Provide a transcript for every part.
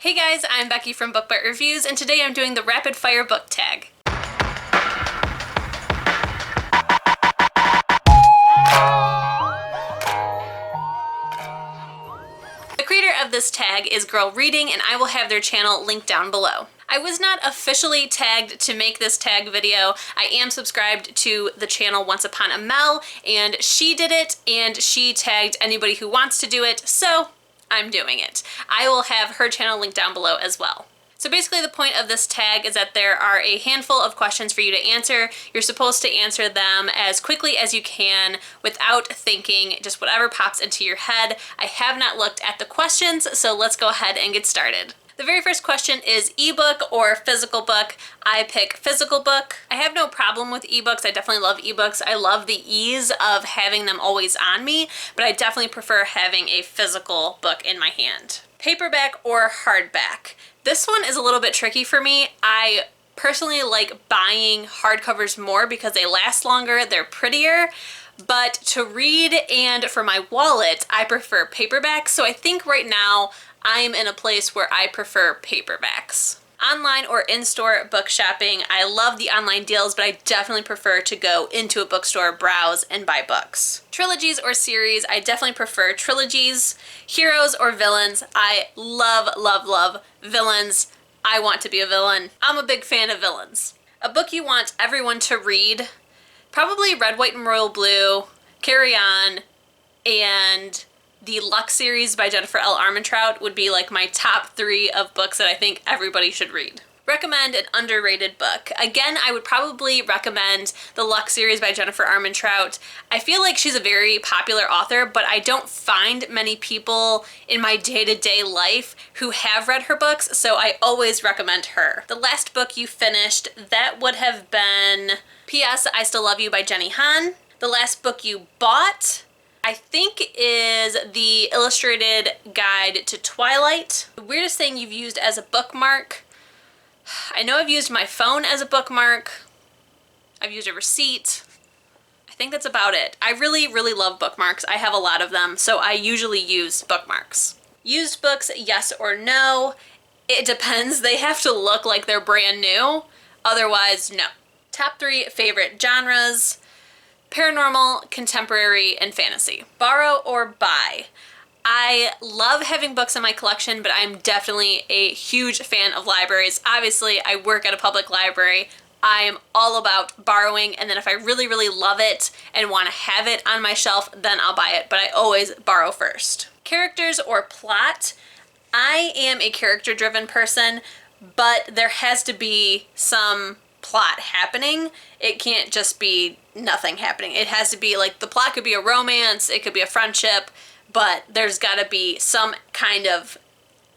Hey guys, I'm Becky from Bookmark Reviews, and today I'm doing the rapid fire book tag. The creator of this tag is Girl Reading, and I will have their channel linked down below. I was not officially tagged to make this tag video. I am subscribed to the channel Once Upon a Mel, and she did it, and she tagged anybody who wants to do it, so I'm doing it. I will have her channel linked down below as well. So basically the point of this tag is that there are a handful of questions for you to answer. You're supposed to answer them as quickly as you can without thinking, just whatever pops into your head. I have not looked at the questions, so let's go ahead and get started. The very first question is ebook or physical book. I pick physical book. I have no problem with ebooks. I definitely love ebooks. I love the ease of having them always on me, but I definitely prefer having a physical book in my hand. Paperback or hardback. This one is a little bit tricky for me. I personally like buying hardcovers more because they last longer, they're prettier. But to read and for my wallet, I prefer paperbacks. So I think right now I'm in a place where I prefer paperbacks. Online or in-store book shopping. I love the online deals, but I definitely prefer to go into a bookstore, browse, and buy books. Trilogies or series. I definitely prefer trilogies. Heroes or villains. I love, love, love villains. I want to be a villain. I'm a big fan of villains. A book you want everyone to read. Probably Red, White, and Royal Blue, Carry On, and the Luck series by Jennifer L. Armentrout would be like my top 3 of books that I think everybody should read. Recommend an underrated book. Again, I would probably recommend the Luck series by Jennifer Armentrout. I feel like she's a very popular author, but I don't find many people in my day-to-day life who have read her books, so I always recommend her. The last book you finished, that would have been P.S. I Still Love You by Jenny Han. The last book you bought, I think, is the Illustrated Guide to Twilight. The weirdest thing you've used as a bookmark. I know I've used my phone as a bookmark. I've used a receipt. I think that's about it. I really, really love bookmarks. I have a lot of them, so I usually use bookmarks. Used books, yes or no? It depends. They have to look like they're brand new. Otherwise, no. Top 3 favorite genres. Paranormal, contemporary, and fantasy. Borrow or buy. I love having books in my collection, but I'm definitely a huge fan of libraries. Obviously, I work at a public library. I am all about borrowing, and then if I really, really love it and want to have it on my shelf, then I'll buy it, but I always borrow first. Characters or plot. I am a character-driven person, but there has to be some plot happening. It can't just be nothing happening. It has to be like, the plot could be a romance, it could be a friendship, but there's gotta be some kind of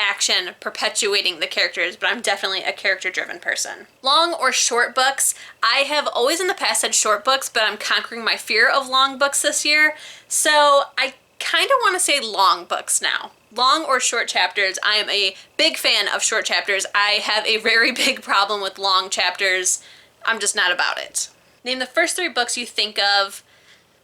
action perpetuating the characters, but I'm definitely a character-driven person. Long or short books. I have always in the past said short books, but I'm conquering my fear of long books this year, so I kind of want to say long books now. Long or short chapters. I am a big fan of short chapters. I have a very big problem with long chapters. I'm just not about it. Name the first 3 books you think of.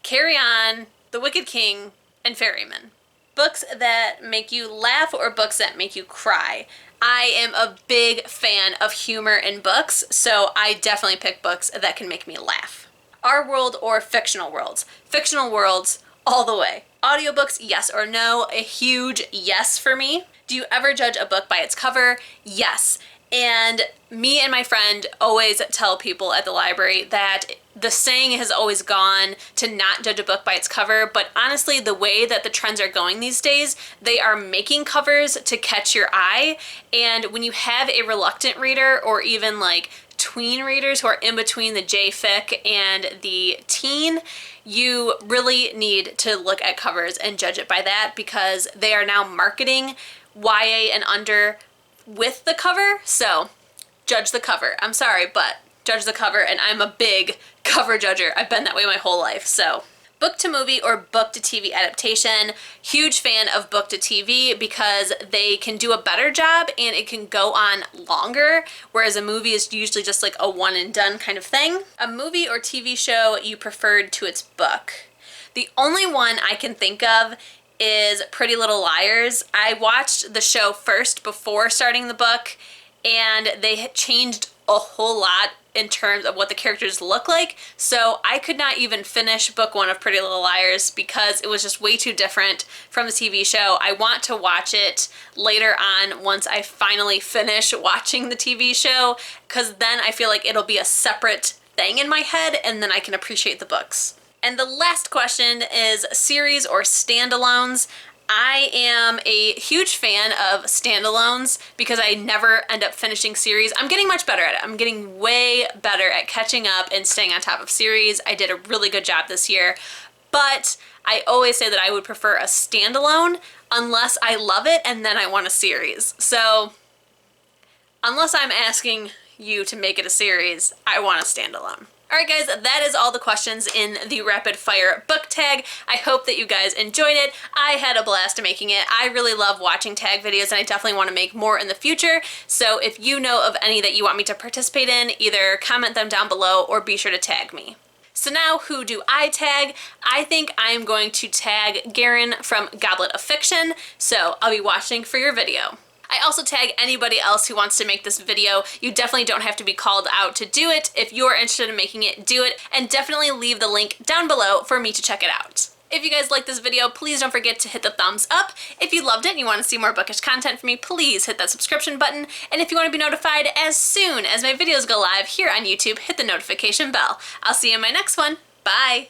Carry On, The Wicked King, and Ferryman. Books that make you laugh or books that make you cry. I am a big fan of humor in books, so I definitely pick books that can make me laugh. Our world or fictional worlds. Fictional worlds all the way. Audiobooks, yes or no? A huge yes for me. Do you ever judge a book by its cover? Yes. And me and my friend always tell people at the library that the saying has always gone to not judge a book by its cover, but honestly, the way that the trends are going these days, they are making covers to catch your eye, and when you have a reluctant reader or even like tween readers who are in between the JFic and the teen, you really need to look at covers and judge it by that, because they are now marketing YA and under with the cover, so judge the cover. I'm sorry, but judge the cover, and I'm a big cover judger. I've been that way my whole life, so. Book to movie or book to TV adaptation. Huge fan of book to TV because they can do a better job and it can go on longer, whereas a movie is usually just like a one and done kind of thing. A movie or TV show you preferred to its book. The only one I can think of is Pretty Little Liars. I watched the show first before starting the book, and they had changed a whole lot in terms of what the characters look like, so I could not even finish book 1 of Pretty Little Liars because it was just way too different from the TV show. I want to watch it later on once I finally finish watching the TV show, because then I feel like it'll be a separate thing in my head and then I can appreciate the books. And the last question is series or standalones. I am a huge fan of standalones because I never end up finishing series. I'm getting much better at it. I'm getting way better at catching up and staying on top of series. I did a really good job this year, but I always say that I would prefer a standalone unless I love it and then I want a series. So unless I'm asking you to make it a series, I want a standalone. Alright guys, that is all the questions in the rapid fire book tag. I hope that you guys enjoyed it. I had a blast making it. I really love watching tag videos and I definitely want to make more in the future. So if you know of any that you want me to participate in, either comment them down below or be sure to tag me. So now, who do I tag? I think I'm going to tag Garen from Goblet of Fiction, so I'll be watching for your video. I also tag anybody else who wants to make this video. You definitely don't have to be called out to do it. If you're interested in making it, do it, and definitely leave the link down below for me to check it out. If you guys like this video, please don't forget to hit the thumbs up. If you loved it and you want to see more bookish content from me, please hit that subscription button. And if you want to be notified as soon as my videos go live here on YouTube, hit the notification bell. I'll see you in my next one. Bye!